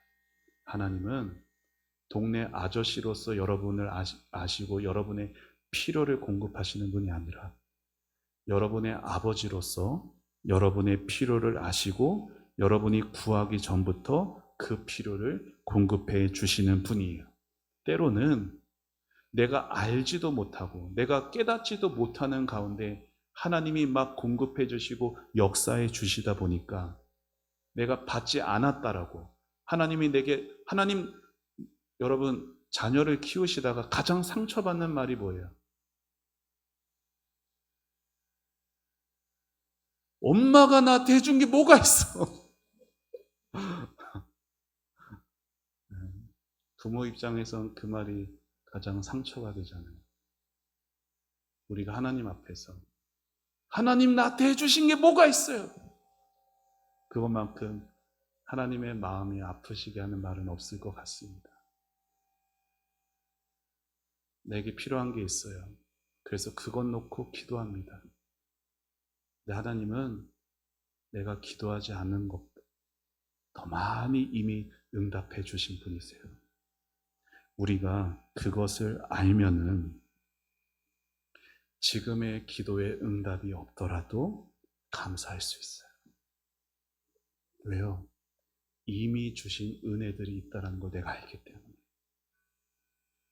하나님은 동네 아저씨로서 여러분을 아시고 여러분의 필요를 공급하시는 분이 아니라 여러분의 아버지로서 여러분의 필요를 아시고 여러분이 구하기 전부터 그 필요를 공급해 주시는 분이에요. 때로는 내가 알지도 못하고 내가 깨닫지도 못하는 가운데 하나님이 막 공급해 주시고 역사해 주시다 보니까 내가 받지 않았다라고 하나님 여러분 자녀를 키우시다가 가장 상처받는 말이 뭐예요? 엄마가 나한테 해준 게 뭐가 있어? 부모 입장에선 그 말이 가장 상처가 되잖아요. 우리가 하나님 앞에서 하나님 나한테 해주신 게 뭐가 있어요? 그것만큼 하나님의 마음이 아프시게 하는 말은 없을 것 같습니다. 내게 필요한 게 있어요. 그래서 그것 놓고 기도합니다. 근데 하나님은 내가 기도하지 않는 것 더 많이 이미 응답해 주신 분이세요. 우리가 그것을 알면은 지금의 기도에 응답이 없더라도 감사할 수 있어요. 왜요? 이미 주신 은혜들이 있다는 걸 내가 알기 때문에.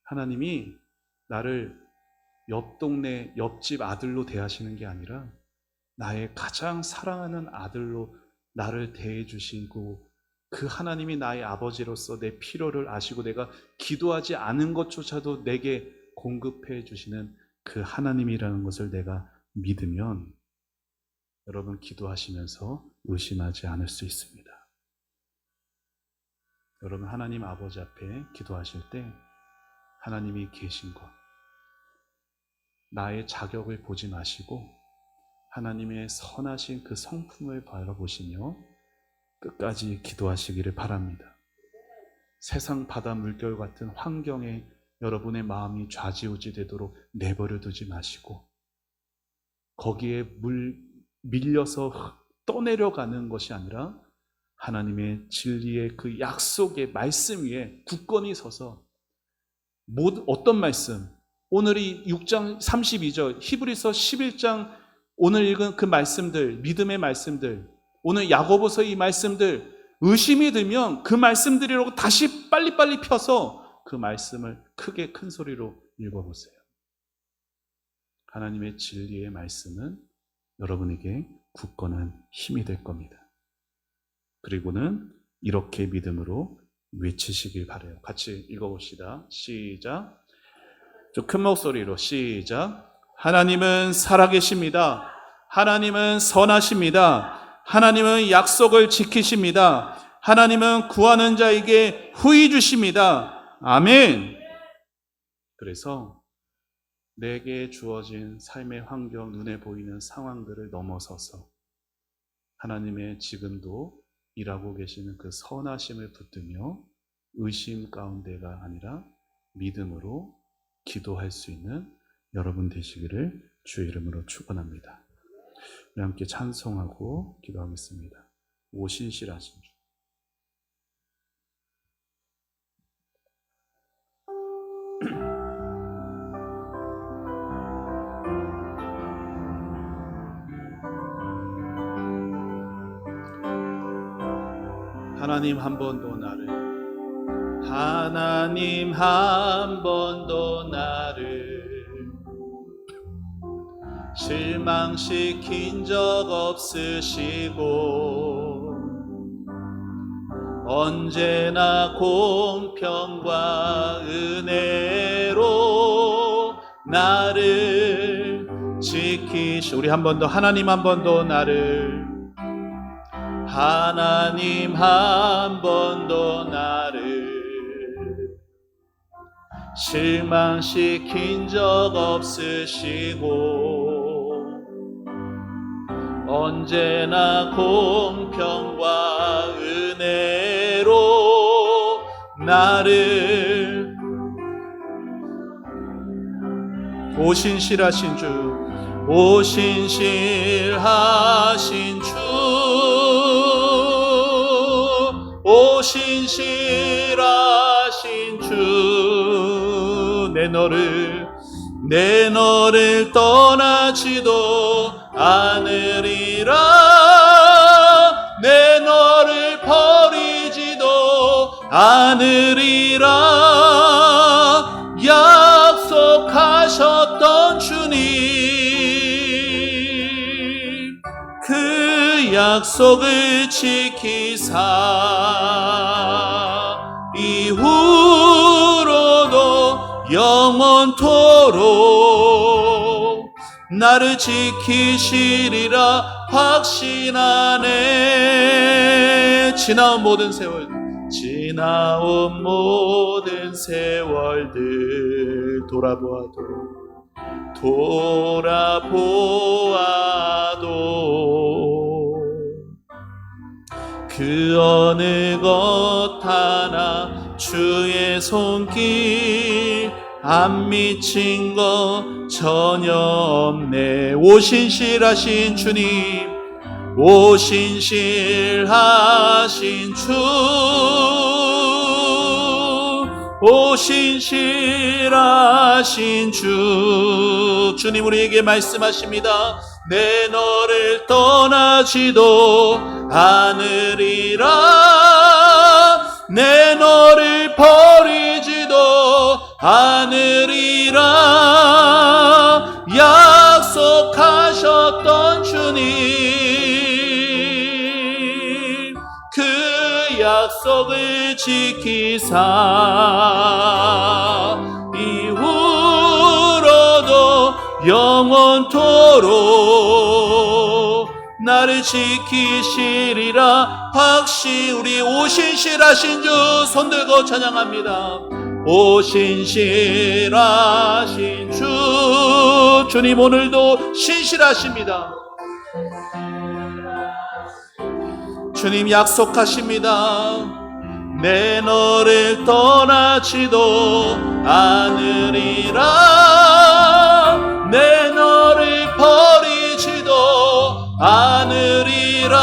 하나님이 나를 옆 동네 옆집 아들로 대하시는 게 아니라 나의 가장 사랑하는 아들로 나를 대해 주시고 그 하나님이 나의 아버지로서 내 필요를 아시고 내가 기도하지 않은 것조차도 내게 공급해 주시는 그 하나님이라는 것을 내가 믿으면 여러분 기도하시면서 의심하지 않을 수 있습니다. 여러분 하나님 아버지 앞에 기도하실 때 하나님이 계신 것, 나의 자격을 보지 마시고 하나님의 선하신 그 성품을 바라보시며 끝까지 기도하시기를 바랍니다. 세상 바다 물결 같은 환경에 여러분의 마음이 좌지우지 되도록 내버려 두지 마시고 거기에 밀려서 떠내려가는 것이 아니라 하나님의 진리의 그 약속의 말씀 위에 굳건히 서서 어떤 말씀, 오늘이 6장 32절, 히브리서 11장 오늘 읽은 그 말씀들, 믿음의 말씀들, 오늘 야고보서 이 말씀들 의심이 들면 그 말씀들이라고 다시 빨리빨리 펴서 그 말씀을 크게 큰 소리로 읽어보세요. 하나님의 진리의 말씀은 여러분에게 굳건한 힘이 될 겁니다. 그리고는 이렇게 믿음으로 외치시길 바라요. 같이 읽어봅시다. 시작. 좀 큰 목소리로 시작. 하나님은 살아계십니다. 하나님은 선하십니다. 하나님은 약속을 지키십니다. 하나님은 구하는 자에게 후히 주십니다. 아멘. 그래서 내게 주어진 삶의 환경, 눈에 보이는 상황들을 넘어서서 하나님의 지금도 일하고 계시는 그 선하심을 붙들며 의심 가운데가 아니라 믿음으로 기도할 수 있는 여러분 되시기를 주의 이름으로 축원합니다. 우리 함께 찬송하고 기도하겠습니다. 오신실하신 주. 하나님 한 번도 나를 하나님 한 번도 나를 실망시킨 적 없으시고 언제나 공평과 은혜로 나를 우리 한 번 더 하나님 한 번도 나를 하나님 한 번도 나를 실망시킨 적 없으시고 언제나 공평과 은혜로 나를 오신실하신 주 오신실하신 주 오신실하신 주 내 너를 떠나지도 않으리라 내 너를 버리지도 않으리라 약속하셨던 주님 그 약속을 지키사 이후로도 영원토록 나를 지키시리라 확신하네 지나온 모든 세월들 돌아보아도 그 어느 것 하나 주의 손길 안 미친 것 전혀 없네 오신실하신 주님 오신실하신 주 오신실하신 주 주님 우리에게 말씀하십니다 내 너를 떠나지도 않으리라 내 너를 버리지도 않으리라 약속하셨던 주님 그 약속을 지키사 이후로도 영원토록 나를 지키시리라 우리 오신실하신 주 손들고 찬양합니다 오신실하신 주 주님 오늘도 신실하십니다 주님 약속하십니다 내 너를 떠나지도 않으리라 내 너를 버리지도 않으리라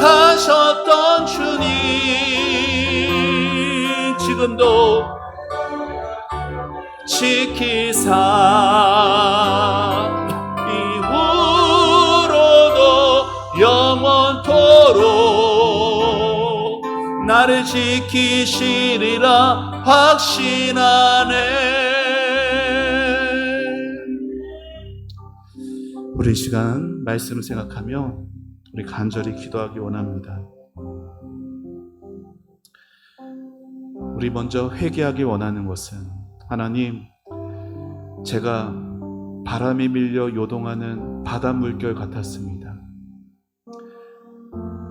약속하셨던 주님 지금도 지키사 이후로도 영원토록 나를 지키시리라 확신하네 우리 시간 말씀을 생각하며 우리 간절히 기도하기 원합니다. 우리 먼저 회개하기 원하는 것은, 하나님, 제가 바람에 밀려 요동하는 바닷물결 같았습니다.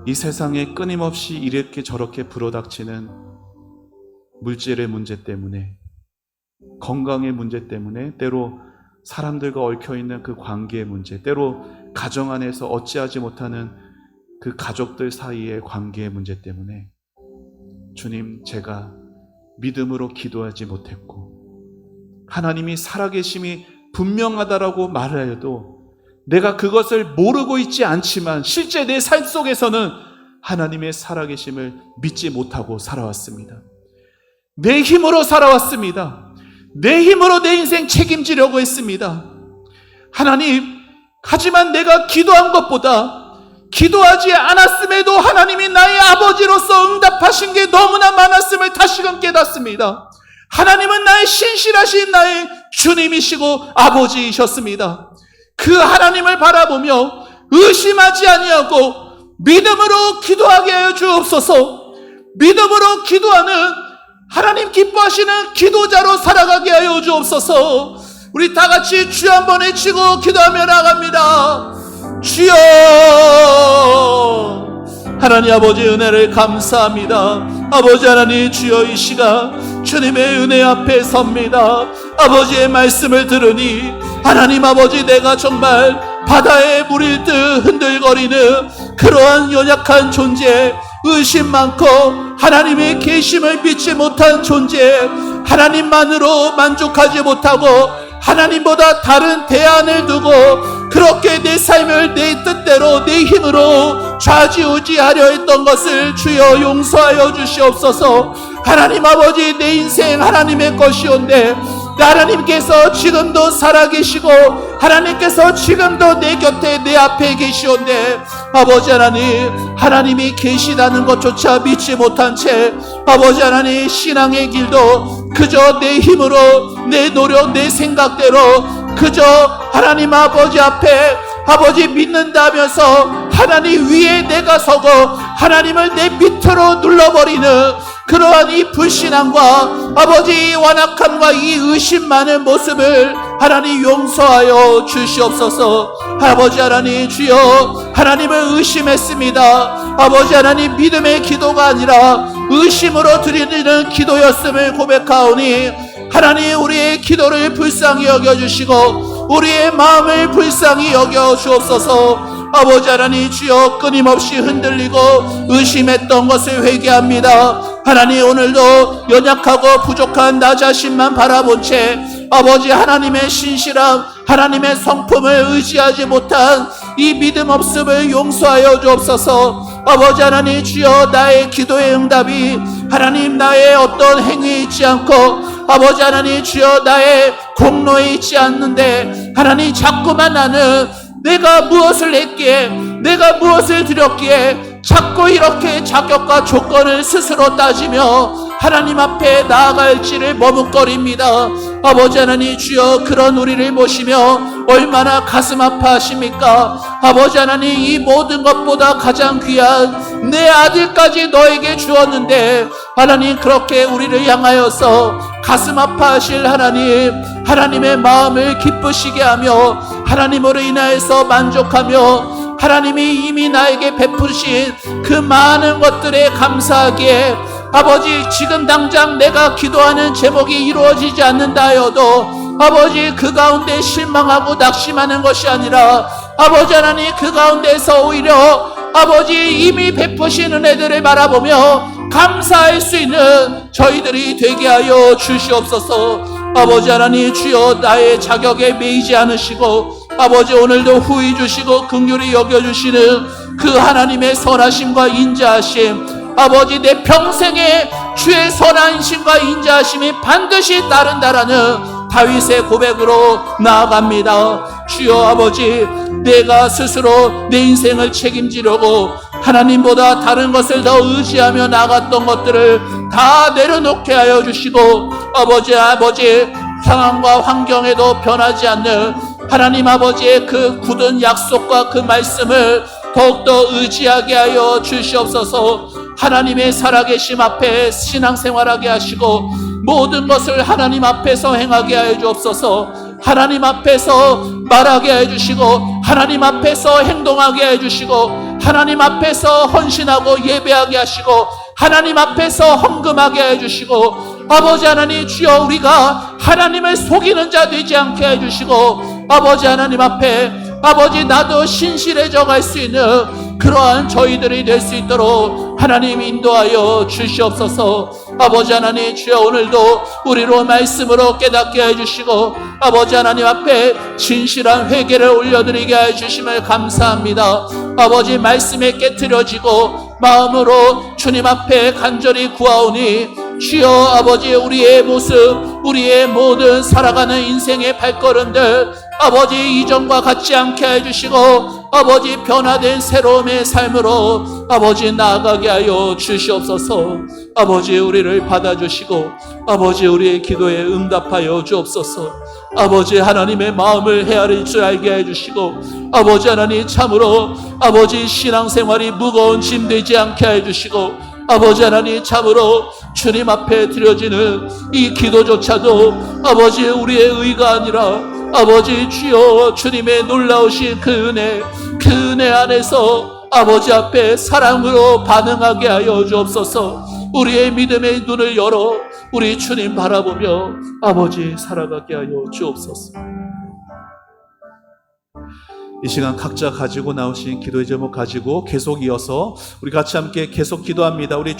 이 세상에 끊임없이 이렇게 저렇게 불어닥치는 물질의 문제 때문에, 건강의 문제 때문에, 때로 사람들과 얽혀있는 그 관계의 문제, 때로 가정 안에서 어찌하지 못하는 그 가족들 사이의 관계의 문제 때문에 주님, 제가 믿음으로 기도하지 못했고, 하나님이 살아계심이 분명하다라고 말하여도 내가 그것을 모르고 있지 않지만 실제 내 삶 속에서는 하나님의 살아계심을 믿지 못하고 살아왔습니다. 내 힘으로 살아왔습니다. 내 힘으로 내 인생 책임지려고 했습니다. 하나님, 하지만 내가 기도한 것보다 기도하지 않았음에도 하나님이 나의 아버지로서 응답하신 게 너무나 많았음을 다시금 깨닫습니다. 하나님은 나의 신실하신 나의 주님이시고 아버지이셨습니다. 그 하나님을 바라보며 의심하지 아니하고 믿음으로 기도하게 하여 주옵소서. 믿음으로 기도하는, 하나님 기뻐하시는 기도자로 살아가게 하여 주옵소서. 우리 다 같이 주여 한번 외치고 기도하며 나갑니다. 주여, 하나님 아버지 은혜를 감사합니다. 아버지 하나님, 주여 이 시간 주님의 은혜 앞에 섭니다. 아버지의 말씀을 들으니 하나님 아버지, 내가 정말 바다에 물일 듯 흔들거리는 그러한 연약한 존재, 의심 많고 하나님의 계심을 믿지 못한 존재, 하나님만으로 만족하지 못하고 하나님보다 다른 대안을 두고 그렇게 내 삶을 내 뜻대로 내 힘으로 좌지우지하려 했던 것을 주여 용서하여 주시옵소서. 하나님 아버지, 내 인생 하나님의 것이온데 하나님께서 지금도 살아계시고 하나님께서 지금도 내 곁에 내 앞에 계시온데 아버지 하나님, 하나님이 계시다는 것조차 믿지 못한 채 아버지 하나님, 신앙의 길도 그저 내 힘으로, 내 노력, 내 생각대로 그저 하나님 아버지 앞에 아버지 믿는다면서 하나님 위에 내가 서고 하나님을 내 밑으로 눌러버리는 그러한 이 불신앙과 아버지 완악함과 이 의심 많은 모습을 하나님 용서하여 주시옵소서. 아버지 하나님, 주여 하나님을 의심했습니다. 아버지 하나님, 믿음의 기도가 아니라 의심으로 드리는 기도였음을 고백하오니 하나님, 우리의 기도를 불쌍히 여겨주시고 우리의 마음을 불쌍히 여겨 주옵소서. 아버지 하나님, 주여 끊임없이 흔들리고 의심했던 것을 회개합니다. 하나님, 오늘도 연약하고 부족한 나 자신만 바라본 채 아버지 하나님의 신실함, 하나님의 성품을 의지하지 못한 이 믿음 없음을 용서하여 주옵소서. 아버지 하나님, 주여 나의 기도의 응답이 하나님 나의 어떤 행위에 있지 않고 아버지 하나님, 주여 나의 공로에 있지 않는데 하나님, 자꾸만 나는 내가 무엇을 했기에, 내가 무엇을 드렸기에 자꾸 이렇게 자격과 조건을 스스로 따지며 하나님 앞에 나아갈지를 머뭇거립니다. 아버지 하나님, 주여 그런 우리를 보시며 얼마나 가슴 아파하십니까? 아버지 하나님, 이 모든 것보다 가장 귀한 내 아들까지 너에게 주었는데 하나님, 그렇게 우리를 향하여서 가슴 아파하실 하나님, 하나님의 마음을 기쁘시게 하며 하나님으로 인하여서 만족하며 하나님이 이미 나에게 베푸신 그 많은 것들에 감사하기에 아버지, 지금 당장 내가 기도하는 제목이 이루어지지 않는다 하여도 아버지, 그 가운데 실망하고 낙심하는 것이 아니라 아버지 하나님, 그 가운데서 오히려 아버지 이미 베푸신 은혜들을 바라보며 감사할 수 있는 저희들이 되게 하여 주시옵소서. 아버지 하나님, 주여 나의 자격에 매이지 않으시고 아버지 오늘도 후히 주시고 긍휼히 여겨주시는 그 하나님의 선하심과 인자하심, 아버지 내 평생에 주의 선하심과 인자하심이 반드시 따른다라는 다윗의 고백으로 나아갑니다. 주여 아버지, 내가 스스로 내 인생을 책임지려고 하나님보다 다른 것을 더 의지하며 나갔던 것들을 다 내려놓게 하여 주시고 아버지 상황과 환경에도 변하지 않는 하나님 아버지의 그 굳은 약속과 그 말씀을 더욱더 의지하게 하여 주시옵소서. 하나님의 살아계심 앞에 신앙생활하게 하시고 모든 것을 하나님 앞에서 행하게 하여 주옵소서. 하나님 앞에서 말하게 해 주시고 하나님 앞에서 행동하게 해 주시고 하나님 앞에서 헌신하고 예배하게 하시고 하나님 앞에서 헌금하게 해 주시고 아버지 하나님 주여 우리가 하나님을 속이는 자 되지 않게 해 주시고 아버지 하나님 앞에 아버지 나도 신실해져 갈 수 있는 그러한 저희들이 될 수 있도록 하나님 인도하여 주시옵소서. 아버지 하나님 주여 오늘도 우리로 말씀으로 깨닫게 해주시고 아버지 하나님 앞에 진실한 회개를 올려드리게 해주심을 감사합니다. 아버지 말씀에 깨트려지고 마음으로 주님 앞에 간절히 구하오니 주여 아버지 우리의 모습 우리의 모든 살아가는 인생의 발걸음들 아버지 이전과 같지 않게 해주시고 아버지 변화된 새로움의 삶으로 아버지 나아가게 하여 주시옵소서. 아버지 우리를 받아주시고 아버지 우리의 기도에 응답하여 주옵소서. 아버지 하나님의 마음을 헤아릴 줄 알게 해주시고 아버지 하나님 참으로 아버지 신앙생활이 무거운 짐 되지 않게 해주시고 아버지 하나님 참으로 주님 앞에 드려지는 이 기도조차도 아버지 우리의 의가 아니라 아버지 주여 주님의 놀라우신 그 은혜 안에서 아버지 앞에 사랑으로 반응하게 하여 주옵소서. 우리의 믿음의 눈을 열어 우리 주님 바라보며 아버지 살아가게 하여 주옵소서. 이 시간 각자 가지고 나오신 기도의 제목 가지고 계속 이어서 우리 같이 함께 계속 기도합니다. 우리